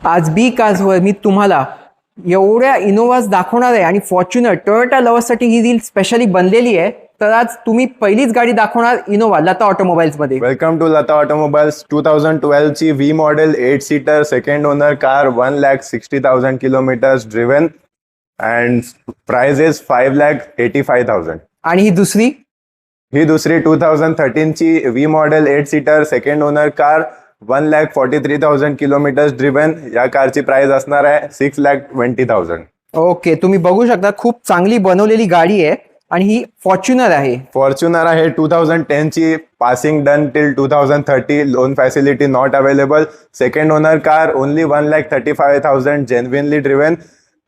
आज बी कार्सवर मी तुम्हाला एवढ्या इनोव्हाज दाखवणार आहे आणि फॉर्च्युनर टोयोटा लव्हर्ससाठी ही रील स्पेशली बनलेली आहे. तर आज तुम्ही पहिलीच गाडी दाखवणार इनोव्हा लता ऑटोमोबाईल्स मध्ये. Welcome to Lata automobiles. 2012 ची V model 8 seater second owner car, 1,60,000 kilometres driven and price is 5,85,000. आणि ही दुसरी 2013 ची V model 8 seater second owner car, 1,43,000 kilometres driven. या कारची प्राइस असणार आहे 6,20,000. ओके, तुम्ही बघू शकता खूप चांगली बनवलेली गाडी आहे आणि ही फॉर्च्युनर आहे. फॉर्च्युनर आहे 2010 ची, passing done till 2030, loan facility not available. Second owner car, only 1,35,000 genuinely driven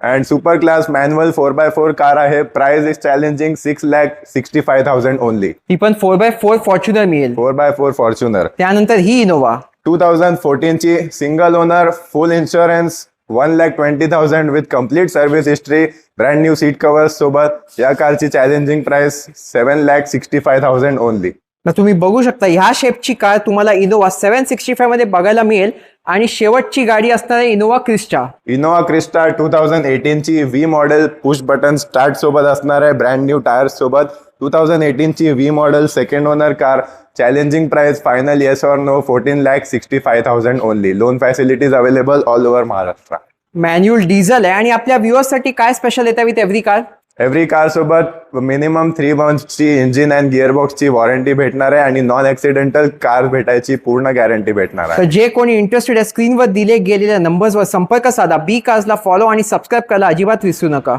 and super class manual 4x4 car आहे. Price is challenging 6,65,000 only. ही पण 4x4 फॉर्च्युनर मिळेल. 4x4 Fortuner. त्यानंतर ही इनोव्हा 2014 ची, single owner, full insurance, 1,20,000 with complete service history, brand new seat covers सोबत. या कारची challenging price 7,65,000 only. तुम्ही बघू शकता ह्या शेपची कार तुम्हाला इनोव्हा 765 मध्ये बघायला मिळेल. आणि शेवटची गाडी असणार आहे इनोव्हा क्रिस्टा. इनोव्हा क्रिस्टा 2018 ची V model push button start सोबत असणार आहे, ब्रँड न्यू टायर्स सोबत. 2018 ची V model second owner car, challenging price final yes or no 14,65,000 only. Loan facilities available all over Maharashtra. Manual diesel आहे. आणि आपल्या व्ह्युअर्ससाठी काय स्पेशल येतं with every car? Every car सोबत मिनिमम 3 मंथची इंजिन अँड गिअरबॉक्सची वॉरंटी भेटणार आहे आणि नॉन ऍक्सिडेंटल कार भेटायची पूर्ण गॅरंटी भेटणार आहे. तर जे कोणी इंटरेस्टेड आहे स्क्रीनवर दिले गेलेल्या नंबर्सवर संपर्क साधा. बी कार्सला फॉलो आणि सबस्क्राईब करायला अजिबात विसरू नका.